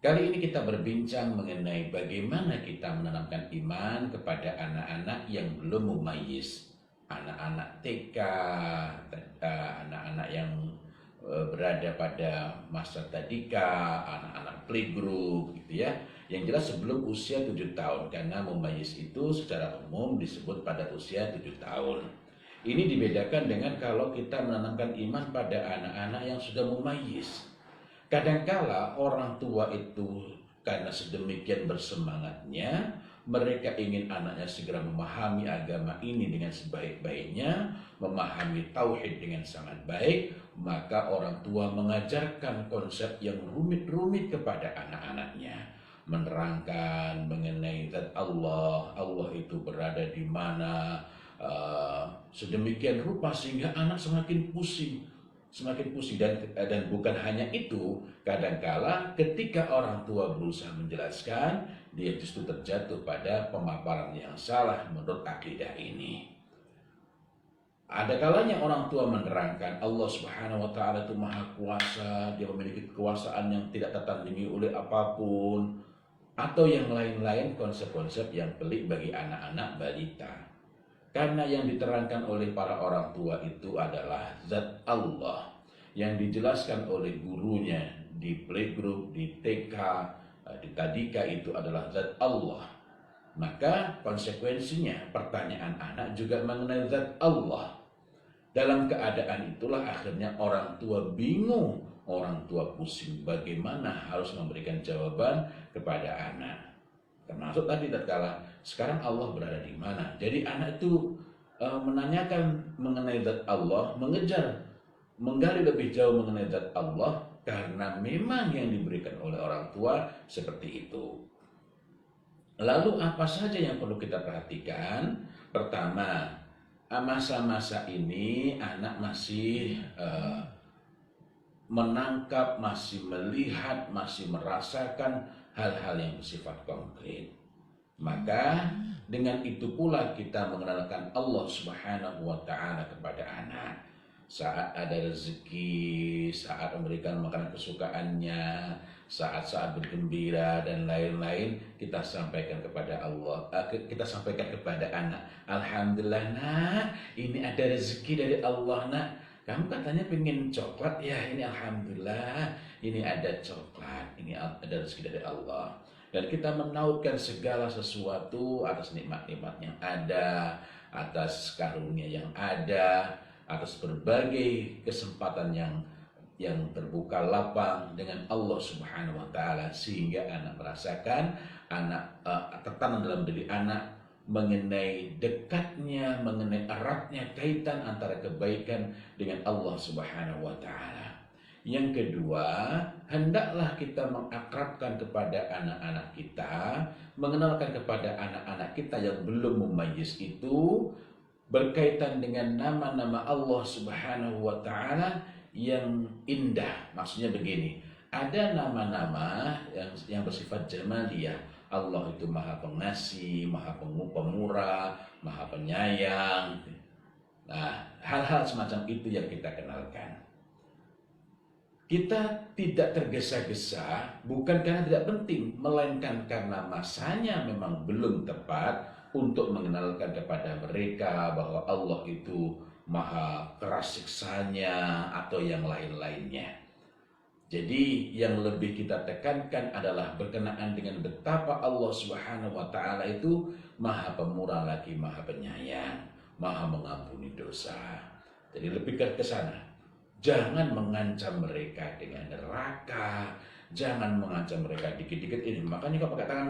Kali ini kita berbincang mengenai bagaimana kita menanamkan iman kepada anak-anak yang belum mumayyiz. Anak-anak TK, anak-anak yang berada pada masa tadika, anak-anak playgroup gitu ya. Yang jelas sebelum usia 7 tahun, karena mumayyiz itu secara umum disebut pada usia 7 tahun. Ini dibedakan dengan kalau kita menanamkan iman pada anak-anak yang sudah mumayyiz. Kadangkala orang tua itu karena sedemikian bersemangatnya, mereka ingin anaknya segera memahami agama ini dengan sebaik-baiknya, memahami tauhid dengan sangat baik, maka orang tua mengajarkan konsep yang rumit-rumit kepada anak-anaknya. Menerangkan mengenai zat Allah, Allah itu berada di mana, sedemikian rupa sehingga anak semakin pusing dan bukan hanya itu, kadangkala ketika orang tua berusaha menjelaskan, dia justru terjatuh pada pemaparan yang salah menurut akidah ini. Ada kalanya orang tua menerangkan Allah Subhanahu wa taala itu maha kuasa, dia memiliki kekuasaan yang tidak tertandingi oleh apapun, atau yang lain-lain konsep-konsep yang pelik bagi anak-anak balita. Karena yang diterangkan oleh para orang tua itu adalah zat Allah yang dijelaskan oleh gurunya di playgroup, di TK, di tadika itu adalah zat Allah. Maka konsekuensinya pertanyaan anak juga mengenai zat Allah. Dalam keadaan itulah akhirnya orang tua bingung, orang tua pusing bagaimana harus memberikan jawaban kepada anak. Termasuk tadi tatkala sekarang Allah berada di mana. Jadi anak itu menanyakan mengenai zat Allah, menggali lebih jauh mengenai zat Allah karena memang yang diberikan oleh orang tua seperti itu. Lalu apa saja yang perlu kita perhatikan? Pertama, masa-masa ini anak masih menangkap, masih melihat, masih merasakan hal-hal yang bersifat konkret. Maka dengan itu pula kita mengenalkan Allah Subhanahu wa taala kepada anak. Saat ada rezeki, saat memberikan makanan kesukaannya, saat-saat bergembira dan lain-lain, kita sampaikan kepada Allah, kita sampaikan kepada anak, alhamdulillah nak, ini ada rezeki dari Allah nak. Kamu katanya pengen coklat ya, ini alhamdulillah, ini ada coklat, ini ada rezeki dari Allah. Dan kita menautkan segala sesuatu atas nikmat-nikmat yang ada, atas karunia yang ada, atas berbagai kesempatan yang terbuka lapang dengan Allah Subhanahu wa taala, sehingga anak merasakan, tertanam dalam diri anak mengenai dekatnya, mengenai eratnya kaitan antara kebaikan dengan Allah Subhanahu wa taala. Yang kedua, hendaklah kita mengakrabkan kepada anak-anak kita, mengenalkan kepada anak-anak kita yang belum mumayyiz itu berkaitan dengan nama-nama Allah Subhanahu wa taala yang indah. Maksudnya begini, ada nama-nama yang bersifat jamaliyah. Allah itu maha pengasih, maha pemurah, maha penyayang. Nah, hal-hal semacam itu yang kita kenalkan. Kita tidak tergesa-gesa bukan karena tidak penting, melainkan karena masanya memang belum tepat untuk mengenalkan kepada mereka bahwa Allah itu maha keras siksanya atau yang lain-lainnya. Jadi yang lebih kita tekankan adalah berkenaan dengan betapa Allah Subhanahu wa taala itu maha pemurah lagi maha penyayang, maha mengampuni dosa. Jadi lebih ke sana. Jangan mengancam mereka dengan neraka, jangan mengancam mereka dikit-dikit ini. Makanya kau pakai tangan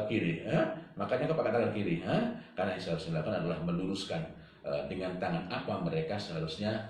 kiri, makanya kau pakai tangan kiri, karena yang seharusnya dilakukan adalah meluruskan dengan tangan apa mereka seharusnya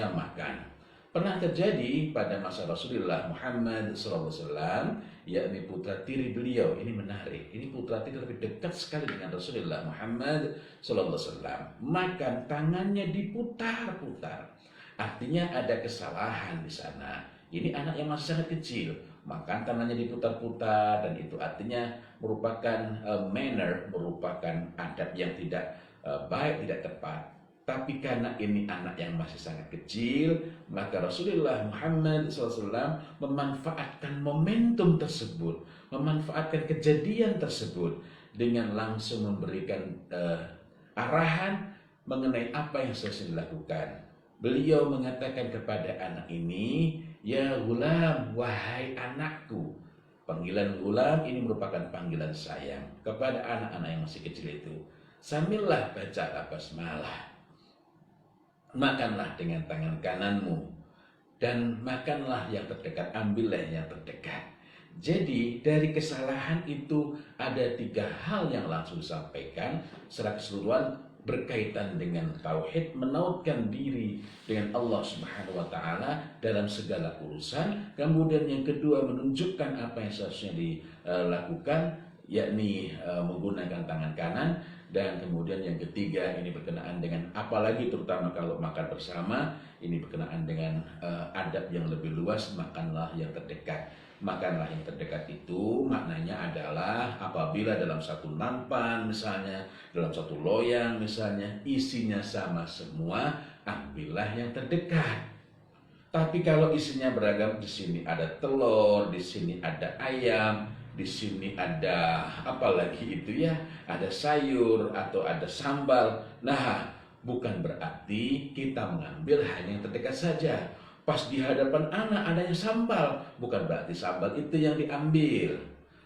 makan. Pernah terjadi pada masa Rasulullah Muhammad SAW, yakni putra tiri beliau. Ini menarik, ini putra tiri lebih dekat sekali dengan Rasulullah Muhammad SAW. Makan tangannya diputar-putar, artinya ada kesalahan di sana. Ini anak yang masih sangat kecil, makan tangannya diputar-putar, dan itu artinya merupakan manner, merupakan adab yang tidak baik, tidak tepat. Tapi karena ini anak yang masih sangat kecil, maka Rasulullah Muhammad SAW memanfaatkan momentum tersebut, memanfaatkan kejadian tersebut dengan langsung memberikan arahan mengenai apa yang seharusnya dilakukan. Beliau mengatakan kepada anak ini, "Ya gulam, wahai anakku." Panggilan gulam ini merupakan panggilan sayang kepada anak-anak yang masih kecil itu. Sambillah baca basmalah. Makanlah dengan tangan kananmu dan makanlah yang terdekat, ambillah yang terdekat. Jadi dari kesalahan itu ada 3 hal yang langsung disampaikan secara keseluruhan berkaitan dengan tauhid, menautkan diri dengan Allah Subhanahu wa taala dalam segala urusan. Kemudian yang kedua menunjukkan apa yang seharusnya dilakukan, yakni menggunakan tangan kanan. Dan kemudian yang ketiga ini berkenaan dengan apalagi terutama kalau makan bersama, ini berkenaan dengan adab yang lebih luas, makanlah yang terdekat. Makanlah yang terdekat itu maknanya adalah apabila dalam satu nampan misalnya, dalam satu loyang misalnya, isinya sama semua, ambillah yang terdekat. Tapi kalau isinya beragam, di sini ada telur, di sini ada ayam, di sini ada apa lagi itu ya, ada sayur atau ada sambal. Nah, bukan berarti kita mengambil hanya yang terdekat saja. Pas di hadapan anak ada yang sambal, bukan berarti sambal itu yang diambil,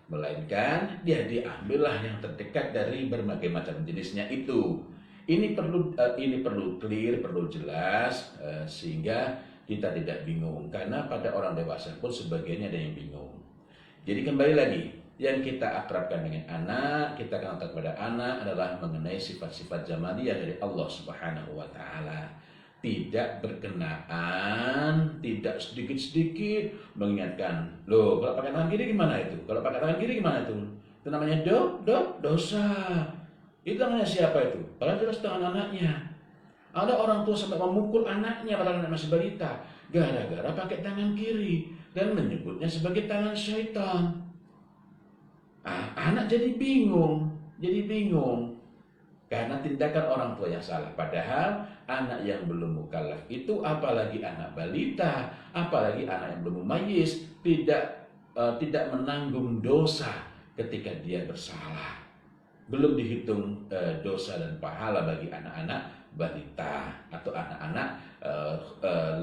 melainkan dia diambillah yang terdekat dari berbagai macam jenisnya itu. Ini perlu clear, perlu jelas, sehingga kita tidak bingung. Karena pada orang dewasa pun sebagiannya ada yang bingung. Jadi kembali lagi, yang kita akrabkan dengan anak, kita kenalkan kepada anak adalah mengenai sifat-sifat jamaliyah dari Allah Subhanahu wa taala. Tidak berkenaan, tidak sedikit-sedikit mengingatkan, loh kalau pakai tangan kiri gimana itu? Kalau pakai tangan kiri gimana itu? Itu namanya dosa. Itu tangannya siapa itu? Padahal jelas tangan anaknya. Ada orang tua sampai memukul anaknya padahal anak masih balita, gara-gara pakai tangan kiri dan menyebutnya sebagai tangan syaitan. Anak jadi bingung karena tindakan orang tua yang salah. Padahal anak yang belum mukallaf itu, apalagi anak balita, apalagi anak yang belum mumayyiz, tidak menanggung dosa ketika dia bersalah. Belum dihitung dosa dan pahala bagi anak-anak balita atau anak-anak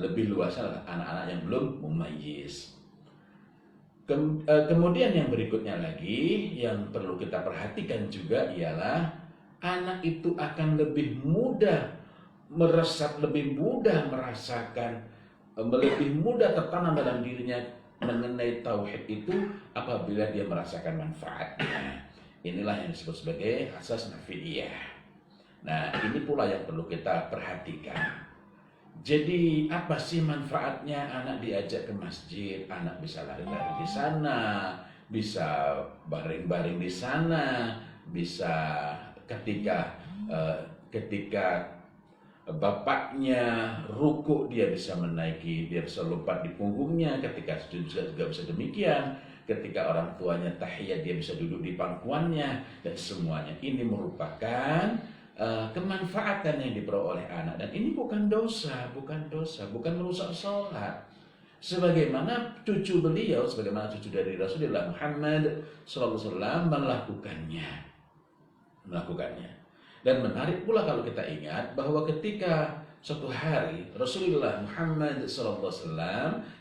lebih luasnya adalah anak-anak yang belum mumayyiz. Kemudian yang berikutnya lagi yang perlu kita perhatikan juga ialah anak itu akan lebih mudah meresap, lebih mudah merasakan, lebih mudah tertanam dalam dirinya mengenai tauhid itu apabila dia merasakan manfaatnya. Inilah yang disebut sebagai asas nafidiyah. Nah, ini pula yang perlu kita perhatikan. Jadi apa sih manfaatnya anak diajak ke masjid? Anak bisa lari-lari di sana, bisa baring-baring di sana, bisa ketika bapaknya ruku dia bisa menaiki, dia bisa lompat di punggungnya. Ketika sujud juga bisa demikian. Ketika orang tuanya tahiyat dia bisa duduk di pangkuannya, dan semuanya ini merupakan kemanfaatan yang diperoleh oleh anak. Dan ini bukan dosa, bukan merusak sholat. Sebagaimana cucu beliau, sebagaimana cucu dari Rasulullah Muhammad SAW melakukannya. Dan menarik pula kalau kita ingat bahwa ketika suatu hari Rasulullah Muhammad SAW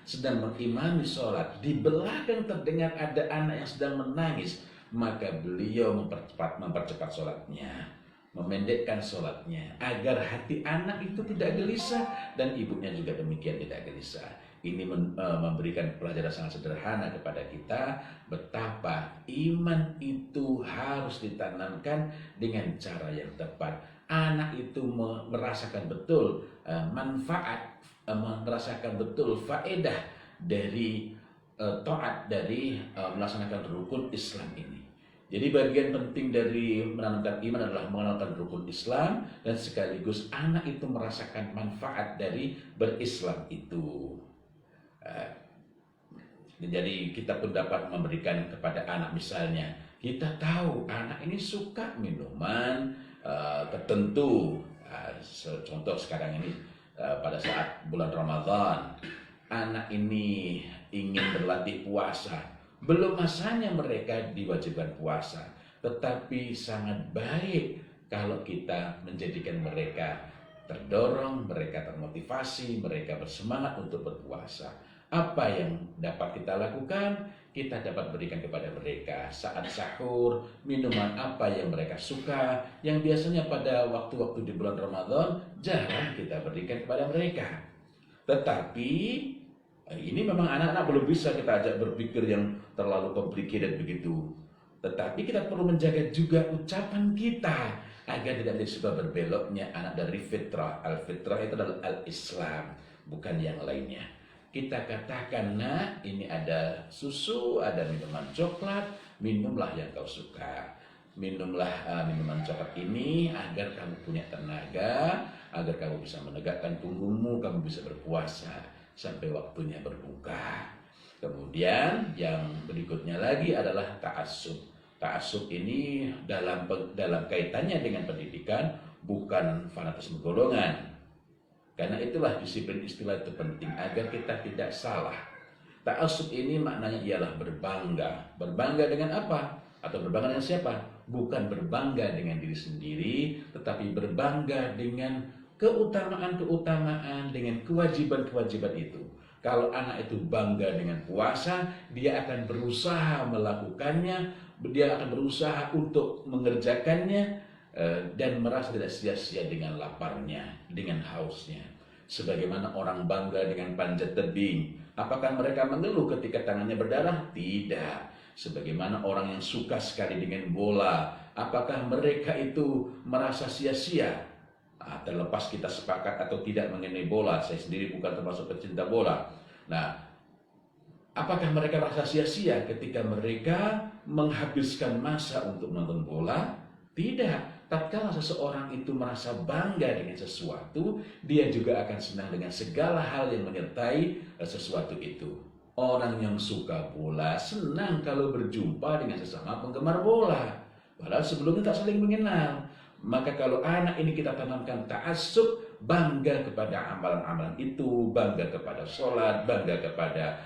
sedang mengimami sholat, di belakang terdengar ada anak yang sedang menangis, maka beliau mempercepat sholatnya, memendekkan sholatnya agar hati anak itu tidak gelisah dan ibunya juga demikian tidak gelisah. Ini memberikan pelajaran sangat sederhana kepada kita betapa iman itu harus ditanamkan dengan cara yang tepat. Anak itu merasakan betul manfaat, merasakan betul faedah dari taat, dari melaksanakan rukun Islam ini. Jadi bagian penting dari menanamkan iman adalah mengenalkan rukun Islam dan sekaligus anak itu merasakan manfaat dari berislam itu. Jadi kita pun dapat memberikan kepada anak, misalnya kita tahu anak ini suka minuman tertentu, Contoh sekarang ini pada saat bulan Ramadan, anak ini ingin berlatih puasa, belum masanya mereka diwajibkan puasa, tetapi sangat baik kalau kita menjadikan mereka terdorong, mereka termotivasi, mereka bersemangat untuk berpuasa. Apa yang dapat kita lakukan? Kita dapat berikan kepada mereka saat sahur, minuman apa yang mereka suka, yang biasanya pada waktu-waktu di bulan Ramadan jarang kita berikan kepada mereka. Tetapi ini memang anak-anak belum bisa kita ajak berpikir yang terlalu complicated begitu. Tetapi kita perlu menjaga juga ucapan kita agar tidak menjadi sebab berbeloknya anak dari fitrah. Al-fitrah itu adalah al-Islam, bukan yang lainnya. Kita katakan, nah ini ada susu, ada minuman coklat, minumlah yang kau suka. Minumlah minuman coklat ini agar kamu punya tenaga, agar kamu bisa menegakkan punggungmu, kamu bisa berpuasa sampai waktunya berbuka. Kemudian yang berikutnya lagi adalah ta'assub. Ta'assub ini dalam kaitannya dengan pendidikan bukan fanatisme golongan. Karena itulah disiplin istilah itu penting agar kita tidak salah. Ta'assub ini maknanya ialah berbangga. Berbangga dengan apa? Atau berbangga dengan siapa? Bukan berbangga dengan diri sendiri, tetapi berbangga dengan keutamaan-keutamaan, dengan kewajiban-kewajiban itu. Kalau anak itu bangga dengan puasa, dia akan berusaha melakukannya, dia akan berusaha untuk mengerjakannya, dan merasa tidak sia-sia dengan laparnya, dengan hausnya. Sebagaimana orang bangga dengan panjat tebing, apakah mereka mengeluh ketika tangannya berdarah? Tidak. Sebagaimana orang yang suka sekali dengan bola, apakah mereka itu merasa sia-sia? Terlepas kita sepakat atau tidak mengenai bola, saya sendiri bukan termasuk pecinta bola. Nah, apakah mereka merasa sia-sia ketika mereka menghabiskan masa untuk menonton bola? Tidak. Tatkala seseorang itu merasa bangga dengan sesuatu, dia juga akan senang dengan segala hal yang menyertai sesuatu itu. Orang yang suka bola senang kalau berjumpa dengan sesama penggemar bola, padahal sebelumnya tak saling mengenal. Maka kalau anak ini kita tanamkan ta'assub, bangga kepada amalan-amalan itu, bangga kepada sholat, bangga kepada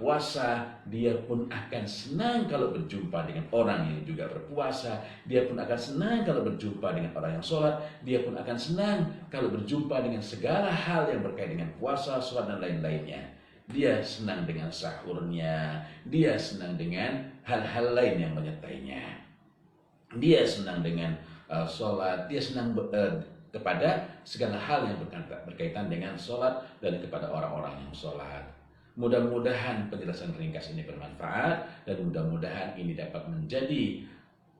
puasa, dia pun akan senang kalau berjumpa dengan orang yang juga berpuasa, dia pun akan senang kalau berjumpa dengan orang yang sholat, dia pun akan senang kalau berjumpa dengan segala hal yang berkaitan dengan puasa, sholat, dan lain-lainnya. Dia senang dengan sahurnya, dia senang dengan hal-hal lain yang menyertainya. Dia senang dengan sholat, dia senang kepada segala hal yang berkaitan dengan sholat dan kepada orang-orang yang sholat. Mudah-mudahan penjelasan ringkas ini bermanfaat dan mudah-mudahan ini dapat menjadi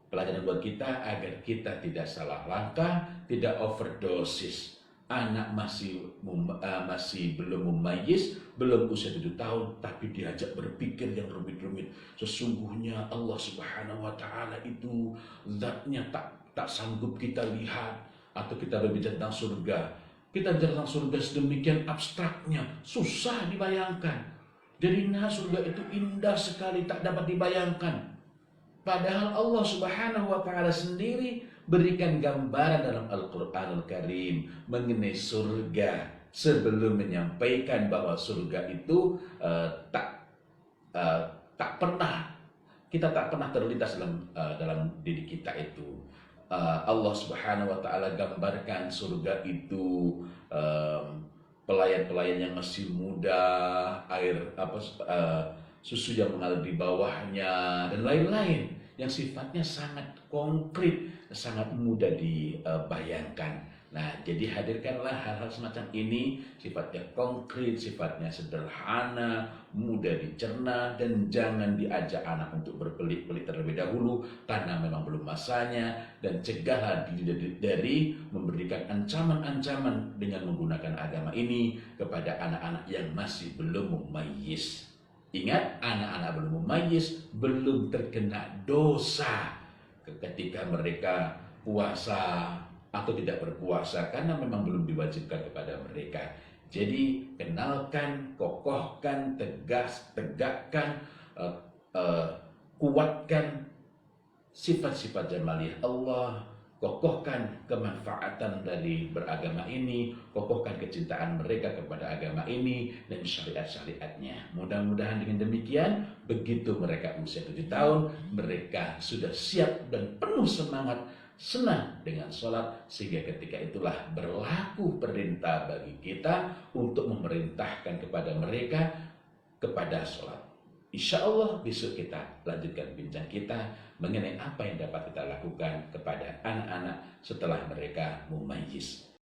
pelajaran buat kita agar kita tidak salah langkah, tidak overdosis. Anak masih belum mumayyiz, belum usia 7 tahun, tapi diajak berpikir yang rumit-rumit. Sesungguhnya Allah Subhanahu wa Ta'ala itu zatnya tak sanggup kita lihat, atau kita berbicara tentang surga. Kita bicara tentang surga sedemikian abstraknya, susah dibayangkan. Jadi surga itu indah sekali, tak dapat dibayangkan. Padahal Allah Subhanahu wa Ta'ala sendiri berikan gambaran dalam Al-Quranul Karim mengenai surga sebelum menyampaikan bahwa surga itu tak pernah terlintas dalam diri kita itu. Allah Subhanahu wa Ta'ala gambarkan surga itu pelayan-pelayan yang masih muda, susu yang mengalir di bawahnya, dan lain-lain yang sifatnya sangat konkret, sangat mudah dibayangkan. Nah, jadi hadirkanlah hal-hal semacam ini, sifatnya konkret, sifatnya sederhana, mudah dicerna, dan jangan diajak anak untuk berpelit-pelit terlebih dahulu karena memang belum masanya, dan cegahlah diri dari memberikan ancaman-ancaman dengan menggunakan agama ini kepada anak-anak yang masih belum mumayyiz. Ingat, anak-anak belum mumayyiz, belum terkena dosa ketika mereka puasa atau tidak berpuasa karena memang belum diwajibkan kepada mereka. Jadi kenalkan, kokohkan, tegakkan, kuatkan sifat-sifat jamaliyah Allah, kokohkan kemanfaatan dari beragama ini, kokohkan kecintaan mereka kepada agama ini dan syariat-syariatnya. Mudah-mudahan dengan demikian, begitu mereka usia 7 tahun, mereka sudah siap dan penuh semangat, senang dengan sholat, sehingga ketika itulah berlaku perintah bagi kita untuk memerintahkan kepada mereka kepada sholat. Insya Allah besok kita lanjutkan bincang kita mengenai apa yang dapat kita lakukan kepada anak-anak setelah mereka mumayyiz.